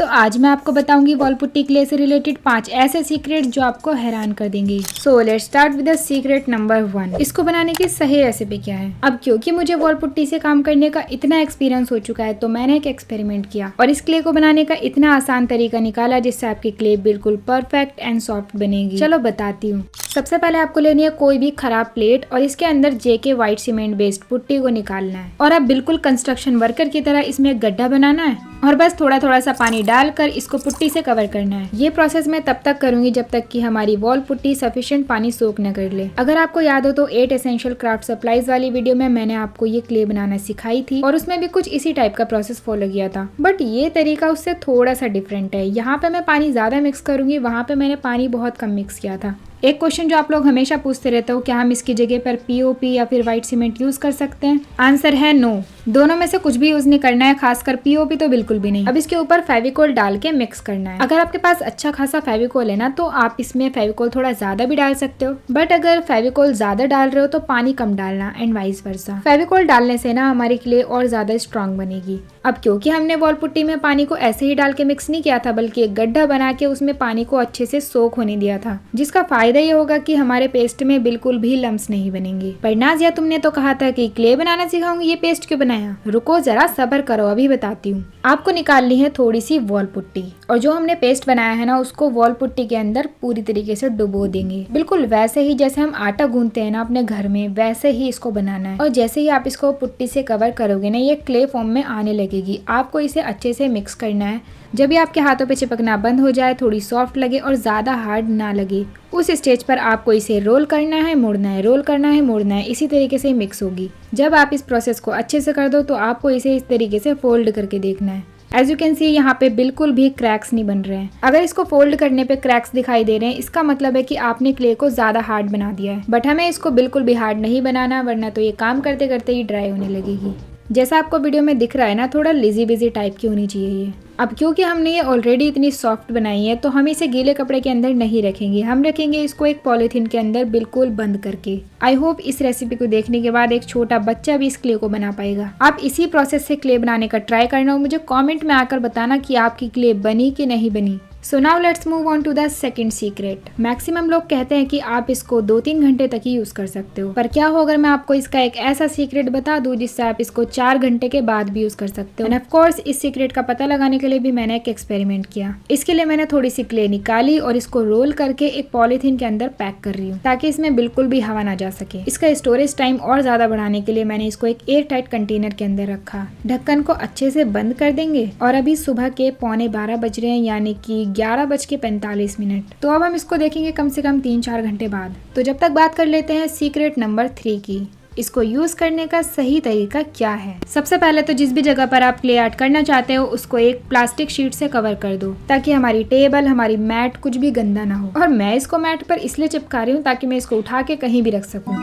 तो आज मैं आपको बताऊंगी वॉल पुट्टी क्ले से रिलेटेड 5 ऐसे सीक्रेट जो आपको हैरान कर देंगे। So let's start with the secret number 1। इसको बनाने की सही रेसिपी क्या है। अब क्योंकि मुझे वॉल पुट्टी से काम करने का इतना एक्सपीरियंस हो चुका है तो मैंने एक एक्सपेरिमेंट किया और इस क्ले को बनाने का इतना आसान तरीका निकाला जिससे आपकी क्ले बिल्कुल परफेक्ट एंड सॉफ्ट बनेगी। चलो बताती हूँ। सबसे पहले आपको लेनी है कोई भी खराब प्लेट और इसके अंदर जेके व्हाइट सीमेंट बेस्ड पुट्टी को निकालना है और अब बिल्कुल कंस्ट्रक्शन वर्कर की तरह इसमें एक गड्ढा बनाना है और बस थोड़ा थोड़ा सा पानी डालकर इसको पुट्टी से कवर करना है। ये प्रोसेस मैं तब तक करूंगी जब तक कि हमारी वॉल पुट्टी सफिशिएंट पानी सोख न कर ले। अगर आपको याद हो तो 8 एसेंशियल क्राफ्ट सप्लाईज वाली वीडियो में मैंने आपको ये क्ले बनाना सिखाई थी और उसमें भी कुछ इसी टाइप का प्रोसेस फॉलो किया था, बट ये तरीका उससे थोड़ा सा डिफरेंट है। यहाँ पे मैं पानी ज्यादा मिक्स करूंगी, वहाँ पे मैंने पानी बहुत कम मिक्स किया था। एक क्वेश्चन जो आप लोग हमेशा पूछते रहते हो, क्या हम इसकी जगह पर पीओपी या फिर व्हाइट सीमेंट यूज कर सकते हैं? आंसर है नो। दोनों में से कुछ भी यूज नहीं करना है, खासकर पीओपी तो बिल्कुल भी नहीं। अब इसके ऊपर फेविकोल डाल के मिक्स करना है। अगर आपके पास अच्छा खासा फेविकोल है ना तो आप इसमें फेविकोल थोड़ा ज्यादा भी डाल सकते हो, बट अगर फेविकोल ज्यादा डाल रहे हो तो पानी कम डालना एंड वाइस वर्सा। फेविकोल डालने से ना हमारी क्ले और ज्यादा स्ट्रांग बनेगी। अब क्योंकि हमने वॉल पुट्टी में पानी को ऐसे ही डाल के मिक्स नहीं किया था बल्कि एक गड्ढा बना के उसमें पानी को अच्छे से सोख होने दिया था, जिसका फायदा ये होगा कि हमारे पेस्ट में बिल्कुल भी लम्स नहीं बनेंगे। पर नाज़िया तुमने तो कहा था कि क्ले बनाना सिखाऊंगी, ये पेस्ट क्यों बनाया? रुको जरा सब्र करो, अभी बताती हूँ। आपको निकालनी है थोड़ी सी वॉल पुट्टी और जो हमने पेस्ट बनाया है ना उसको वॉल पुट्टी के अंदर पूरी तरीके से डुबो देंगे। बिल्कुल वैसे ही जैसे हम आटा गूंथते हैं ना अपने घर में, वैसे ही इसको बनाना है। और जैसे ही आप इसको पुट्टी से कवर करोगे ना ये क्ले फॉर्म में आने लगेगी। आपको इसे अच्छे से मिक्स करना है। जब भी आपके हाथों पे चिपकना बंद हो जाए, थोड़ी सॉफ्ट लगे और ज़्यादा हार्ड ना लगे, उस स्टेज पर आपको इसे रोल करना है, मोड़ना है, रोल करना है, मोड़ना है। इसी तरीके से मिक्स होगी। जब आप इस प्रोसेस को अच्छे से कर दो तो आपको इसे इस तरीके से फोल्ड करके देखना है। एज यू कैन सी यहाँ पे बिल्कुल भी क्रैक्स नहीं बन रहे हैं। अगर इसको फोल्ड करने पे क्रैक्स दिखाई दे रहे हैं इसका मतलब है कि आपने क्ले को ज्यादा हार्ड बना दिया है, बट हमें इसको बिल्कुल भी हार्ड नहीं बनाना, वरना तो ये काम करते करते ही ड्राई होने लगेगी। जैसा आपको वीडियो में दिख रहा है ना, थोड़ा लिजी बिजी टाइप की होनी चाहिए ये। अब क्योंकि हमने ये ऑलरेडी इतनी सॉफ्ट बनाई है तो हम इसे गीले कपड़े के अंदर नहीं रखेंगे, हम रखेंगे इसको एक पॉलीथीन के अंदर बिल्कुल बंद करके। आई होप इस रेसिपी को देखने के बाद एक छोटा बच्चा भी इस क्ले को बना पाएगा। आप इसी प्रोसेस से क्ले बनाने का ट्राई करना और मुझे कॉमेंट में आकर बताना कि आपकी क्ले बनी कि नहीं बनी। So now let's move on to the second secret. Maximum लोग कहते हैं कि आप इसको 2-3 घंटे तक ही यूज कर सकते हो, पर क्या हो अगर मैं आपको इसका एक ऐसा सीक्रेट बता दूं जिससे आप इसको 4 घंटे के बाद भी यूज कर सकते हो। एंड ऑफ कोर्स इस सीक्रेट का पता लगाने के लिए भी मैंने एक एक्सपेरिमेंट किया। इसके लिए मैंने थोड़ी सी क्ले निकाली और इसको रोल करके एक पॉलीथीन के अंदर पैक कर रही हूँ ताकि इसमें बिल्कुल भी हवा ना जा सके। इसका स्टोरेज टाइम और ज्यादा बढ़ाने के लिए मैंने इसको एक एयर टाइट कंटेनर के अंदर रखा। ढक्कन को अच्छे से बंद कर देंगे और अभी सुबह के 11:15 बज रहे हैं, यानी कि 11:45। तो अब हम इसको देखेंगे कम से कम 3-4 घंटे बाद। तो जब तक बात कर लेते हैं सीक्रेट नंबर 3 की। इसको यूज करने का सही तरीका क्या है। सबसे पहले तो जिस भी जगह पर आप क्ले ऐड करना चाहते हो उसको एक प्लास्टिक शीट से कवर कर दो ताकि हमारी टेबल, हमारी मैट कुछ भी गंदा ना हो। और मैं इसको मैट पर इसलिए चिपका रही हूँ ताकि मैं इसको उठा के कहीं भी रख सकूँ।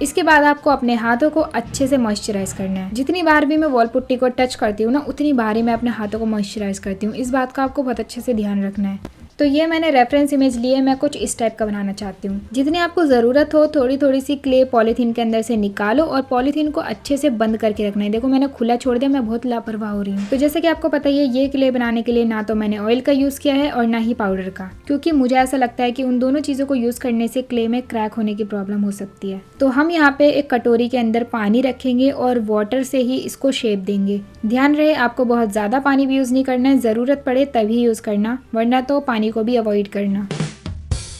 इसके बाद आपको अपने हाथों को अच्छे से मॉइस्चराइज करना है। जितनी बार भी मैं वॉल पुट्टी को टच करती हूँ ना उतनी बार ही मैं अपने हाथों को मॉइस्चराइज करती हूँ। इस बात का आपको बहुत अच्छे से ध्यान रखना है। तो ये मैंने रेफरेंस इमेज लिए, मैं कुछ इस टाइप का बनाना चाहती हूँ। जितनी आपको ज़रूरत हो थोड़ी थोड़ी सी क्ले पॉलीथीन के अंदर से निकालो और पॉलीथीन को अच्छे से बंद करके रखना है। देखो मैंने खुला छोड़ दिया, मैं बहुत लापरवाह हो रही हूँ। तो जैसे कि आपको पता ही है ये क्ले बनाने के लिए ना तो मैंने ऑयल का यूज़ किया है और ना ही पाउडर का, क्योंकि मुझे ऐसा लगता है कि उन दोनों चीज़ों को यूज़ करने से क्ले में क्रैक होने की प्रॉब्लम हो सकती है। तो हम यहाँ पे एक कटोरी के अंदर पानी रखेंगे और वाटर से ही इसको शेप देंगे। ध्यान रहे आपको बहुत ज़्यादा पानी भी यूज़ नहीं करना है, ज़रूरत पड़े तभी यूज़ करना, वरना तो पानी को भी अवॉइड करना।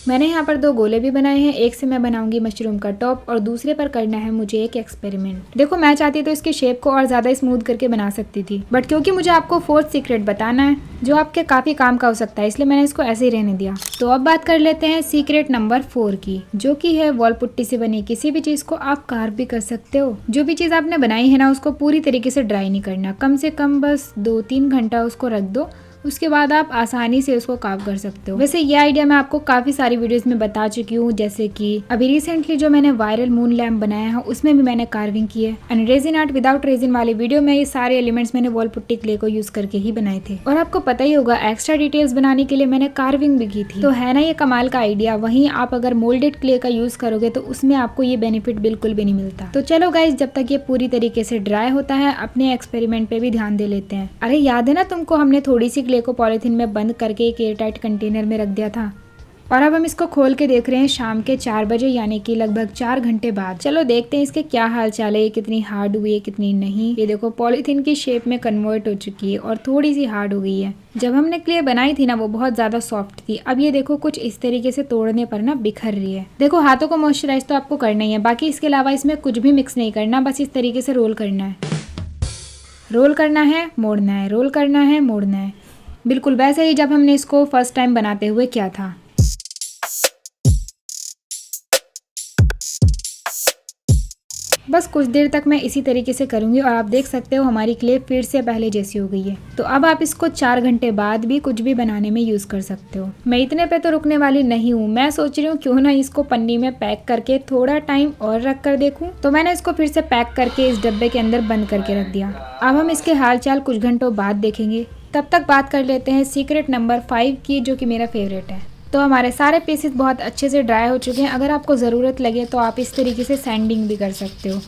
मैंने यहाँ पर 2 गोले भी बनाए हैं। एक से मैं बनाऊंगी मशरूम का टॉप और दूसरे पर करना है मुझे एक एक्सपेरिमेंट। देखो मैं चाहती तो इसके शेप को और ज्यादा स्मूथ करके बना सकती थी, बट क्योंकि मुझे आपको 4th सीक्रेट बताना है जो आपके काफी काम का हो सकता है, इसलिए मैंने इसको ऐसे ही रहने दिया। तो अब बात कर लेते हैं सीक्रेट नंबर 4 की, जो की है वॉल पुट्टी से बनी किसी भी चीज को आप कार्व भी कर सकते हो। जो भी चीज आपने बनाई है ना उसको पूरी तरीके से ड्राई नहीं करना, कम से कम बस 2-3 घंटा उसको रख दो, उसके बाद आप आसानी से उसको कार्व कर सकते हो। वैसे ये आइडिया मैं आपको काफी सारी वीडियोस में बता चुकी हूँ, जैसे कि अभी रिसेंटली जो मैंने वायरल मून लैम्प बनाया है उसमें भी मैंने कार्विंग की है। And resin art without resin वाली वीडियो में ये सारे एलिमेंट्स मैंने वॉल पुट्टी क्ले को यूज करके ही बनाए थे। और आपको पता ही होगा एक्स्ट्रा डिटेल्स बनाने के लिए मैंने कार्विंग भी की थी। तो है ना ये कमाल का आइडिया। वहीं आप अगर मोल्डेड क्ले का यूज करोगे तो उसमें आपको ये बेनिफिट बिल्कुल भी नहीं मिलता। तो चलो गाइज, जब तक ये पूरी तरीके से ड्राई होता है अपने एक्सपेरिमेंट पे भी ध्यान दे लेते हैं। अरे याद है ना तुमको, हमने थोड़ी सी क्ले को पॉलीथीन में बंद करके एक एयरटाइट कंटेनर में रख दिया था और अब हम इसको खोल के देख रहे हैं शाम के 4 बजे, यानी कि लगभग 4 घंटे बाद। चलो देखते हैं इसके क्या हाल चाल है, ये कितनी हार्ड हुई है कितनी नहीं। ये देखो पॉलीथीन की शेप में कन्वर्ट हो चुकी है और थोड़ी सी हार्ड हो गई है। जब हमने क्ले बनाई थी ना वो बहुत ज्यादा सॉफ्ट थी। अब ये देखो कुछ इस तरीके से तोड़ने पर ना बिखर रही है। देखो हाथों को मॉइस्चराइज तो आपको करना ही है, बाकी इसके अलावा इसमें कुछ भी मिक्स नहीं करना, बस इस तरीके से रोल करना है। रोल करना है, मोड़ना है, रोल करना है, मोड़ना है, बिल्कुल वैसे ही जब हमने इसको फर्स्ट टाइम बनाते हुए किया था। बस कुछ देर तक मैं इसी तरीके से करूंगी और आप देख सकते हो हमारी क्ले फिर से पहले जैसी हो गई है। तो अब आप इसको 4 घंटे बाद भी कुछ भी बनाने में यूज कर सकते हो। मैं इतने पे तो रुकने वाली नहीं हूँ, मैं सोच रही हूँ क्यों ना इसको पन्नी में पैक करके थोड़ा टाइम और रख कर देखूँ। तो मैंने इसको फिर से पैक करके इस डब्बे के अंदर बंद करके रख दिया। अब हम इसके हाल चाल कुछ घंटों बाद देखेंगे। तब तक बात कर लेते हैं सीक्रेट नंबर 5 की, जो कि मेरा फेवरेट है। तो हमारे सारे पीसेस बहुत अच्छे से ड्राई हो चुके हैं। अगर आपको ज़रूरत लगे तो आप इस तरीके से सैंडिंग भी कर सकते हो।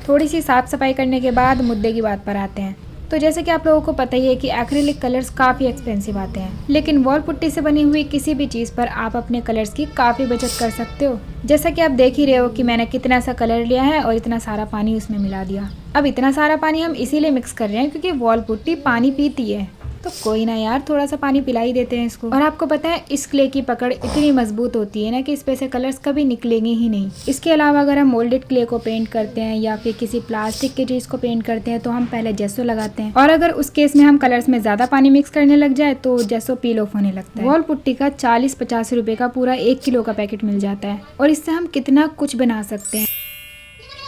थोड़ी सी साफ सफाई करने के बाद मुद्दे की बात पर आते हैं। तो जैसे कि आप लोगों को पता ही है कि एक्रिलिक कलर्स काफ़ी एक्सपेंसिव आते हैं, लेकिन वॉल पुट्टी से बनी हुई किसी भी चीज़ पर आप अपने कलर्स की काफ़ी बचत कर सकते हो। जैसा कि आप देख ही रहे हो कि मैंने कितना सा कलर लिया है और इतना सारा पानी उसमें मिला दिया। अब इतना सारा पानी हम इसीलिए मिक्स कर रहे हैं क्योंकि वॉल पुट्टी पानी पीती है, तो कोई ना यार थोड़ा सा पानी पिला ही देते हैं इसको। और आपको पता है इस क्ले की पकड़ इतनी मजबूत होती है ना कि इस पे से कलर्स कभी निकलेंगे ही नहीं। इसके अलावा अगर हम मोल्डेड क्ले को पेंट करते हैं या फिर किसी प्लास्टिक की चीज को पेंट करते हैं तो हम पहले जेसो लगाते हैं, और अगर उस केस में हम कलर्स में ज्यादा पानी मिक्स करने लग जाए तो जेसो पील ऑफ होने लगता है। वॉल पुट्टी का 40-50 रुपए का पूरा 1 किलो का पैकेट मिल जाता है और इससे हम कितना कुछ बना सकते हैं।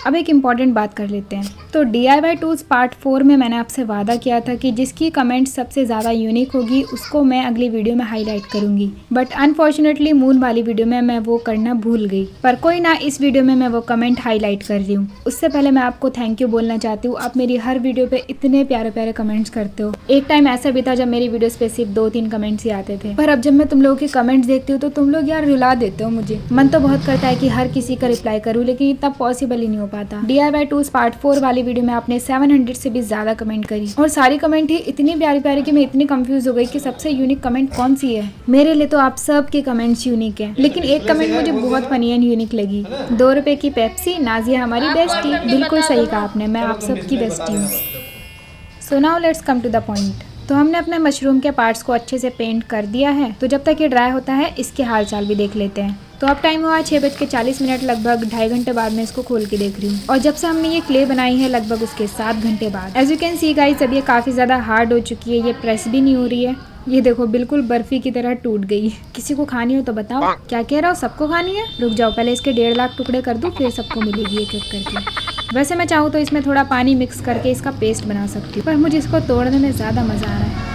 अब एक इम्पॉर्टेंट बात कर लेते हैं। तो DIY टूल्स पार्ट 4 में मैंने आपसे वादा किया था कि जिसकी कमेंट सबसे ज़्यादा यूनिक होगी उसको मैं अगली वीडियो में हाईलाइट करूंगी, बट अनफॉर्चुनेटली मून वाली वीडियो में मैं वो करना भूल गई। पर कोई ना, इस वीडियो में मैं वो कमेंट हाईलाइट कर रही हूँ। उससे पहले मैं आपको थैंक यू बोलना चाहती हूँ। आप मेरी हर वीडियो पे इतने प्यारे प्यारे कमेंट्स करते हो। एक टाइम ऐसा भी था जब मेरी वीडियोस पे सिर्फ 2-3 कमेंट्स ही आते थे, पर अब जब मैं तुम लोगों के कमेंट्स देखती हूँ तो तुम लोग यार रुला देते हो मुझे। मन तो बहुत करता है कि हर किसी का रिप्लाई करूँ, लेकिन इतना पॉसिबल ही नहीं हो पाता। DIY टूल्स पार्ट 4 वाली वीडियो में आपने 700 से भी ज्यादा कमेंट करी और सारी कमेंट ही इतनी प्यारी प्यारी कि मैं इतनी कंफ्यूज हो गई कि सबसे यूनिक कमेंट कौन सी है। मेरे लिए तो आप सब के कमेंट्स यूनिक हैं, लेकिन एक कमेंट मुझे बहुत फनी एंड यूनिक लगी। 2 रुपए की पेप्सी, नाजिया हमारी बेस्टी। बिल्कुल सही कहा आपने, मैं आप सबकी बेस्टी हूँ। So now let's come to the point. तो हमने अपने मशरूम के पार्ट्स को अच्छे से पेंट कर दिया है। तो जब तक ये ड्राई होता है इसके हाल चाल भी देख लेते हैं। तो अब टाइम हुआ 6:40, लगभग 2.5 घंटे बाद मैं इसको खोल के देख रही हूँ। और जब से हमने ये क्ले बनाई है लगभग उसके 7 घंटे बाद। As you can see guys, अब ये काफ़ी ज़्यादा हार्ड हो चुकी है, ये प्रेस भी नहीं हो रही है। ये देखो बिल्कुल बर्फी की तरह टूट गई। किसी को खानी हो तो बताओ। क्या कह रहा हो, सबको खानी है? रुक जाओ, पहले इसके 1.5 लाख टुकड़े कर दूँ फिर सबको मिलेगी एक एक करके। वैसे मैं चाहूँ तो इसमें थोड़ा पानी मिक्स करके इसका पेस्ट बना सकती हूँ, पर मुझे इसको तोड़ने में ज़्यादा मज़ा आ रहा है।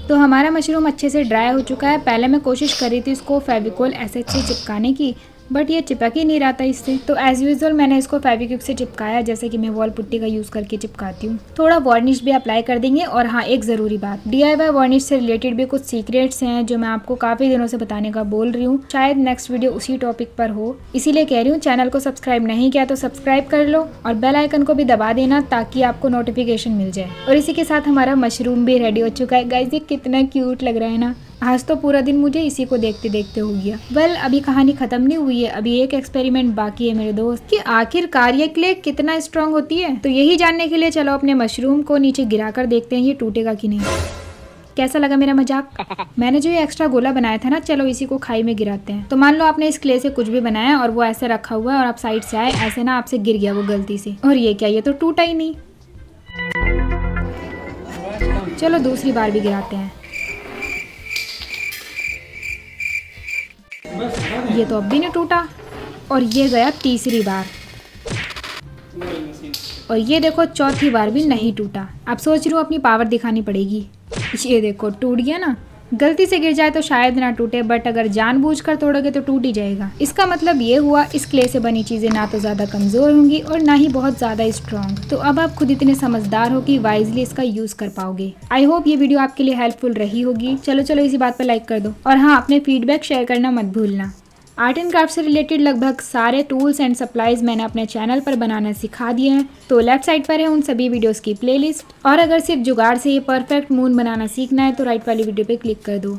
तो हमारा मशरूम अच्छे से ड्राई हो चुका है। पहले मैं कोशिश कर रही थी इसको फेविकोल एसेट से चिपकाने की, बट ये चिपक ही नहीं रहा था इससे। तो एज यूजुअल मैंने इसको फेविक्विक से चिपकाया, जैसे कि मैं वॉल पुट्टी का यूज़ करके चिपकाती हूँ। थोड़ा वार्निश भी अप्लाई कर देंगे। और हाँ, एक ज़रूरी बात, DIY वार्निश से रिलेटेड भी कुछ सीक्रेट्स हैं जो मैं आपको काफ़ी दिनों से बताने का बोल रही हूँ। शायद नेक्स्ट वीडियो उसी टॉपिक पर हो, इसीलिए कह रही हूँ। चैनल को सब्सक्राइब नहीं किया तो सब्सक्राइब कर लो और बेल आइकन को भी दबा देना ताकि आपको नोटिफिकेशन मिल जाए। और इसी के साथ हमारा मशरूम भी रेडी हो चुका है। गाइस, ये कितना क्यूट लग रहा है ना। आज तो पूरा दिन मुझे इसी को देखते देखते हो गया। वेल, अभी कहानी खत्म नहीं हुई है। अभी एक एक्सपेरिमेंट बाकी है मेरे दोस्त, कि आखिरकार ये क्ले कितना स्ट्रांग होती है। तो यही जानने के लिए चलो अपने मशरूम को नीचे गिराकर देखते हैं ये टूटेगा कि नहीं। कैसा लगा मेरा मजाक? मैंने जो ये एक्स्ट्रा गोला बनाया था ना, चलो इसी को खाई में गिराते हैं। तो मान लो आपने इस क्ले से कुछ भी बनाया और वो ऐसे रखा हुआ है और आप साइड से आए, ऐसे ना आपसे गिर गया वो गलती से। और ये क्या, ये तो टूटा ही नहीं। चलो दूसरी बार भी गिराते हैं। ये तो अब भी नहीं टूटा। और ये गया तीसरी बार, और ये देखो चौथी बार भी नहीं टूटा। अब सोच रही हूँ अपनी पावर दिखानी पड़ेगी। ये देखो टूट गया ना। गलती से गिर जाए तो शायद ना टूटे, बट अगर जानबूझकर तोड़ोगे तो टूट ही जाएगा। इसका मतलब ये हुआ इस क्ले से बनी चीजें ना तो ज्यादा कमजोर होंगी और ना ही बहुत ज्यादा स्ट्रॉन्ग। तो अब आप खुद इतने समझदार हो कि वाइजली इसका यूज कर पाओगे। आई होप ये वीडियो आपके लिए हेल्पफुल रही होगी। चलो इसी बात पर लाइक कर दो और हाँ, अपने फीडबैक शेयर करना मत भूलना। आर्ट एंड क्राफ्ट से रिलेटेड लगभग सारे टूल्स एंड सप्लाईज मैंने अपने चैनल पर बनाना सिखा दिए हैं, तो लेफ्ट साइड पर है उन सभी वीडियोस की प्लेलिस्ट। और अगर सिर्फ जुगाड़ से ये परफेक्ट मून बनाना सीखना है तो राइट वाली वीडियो पे क्लिक कर दो।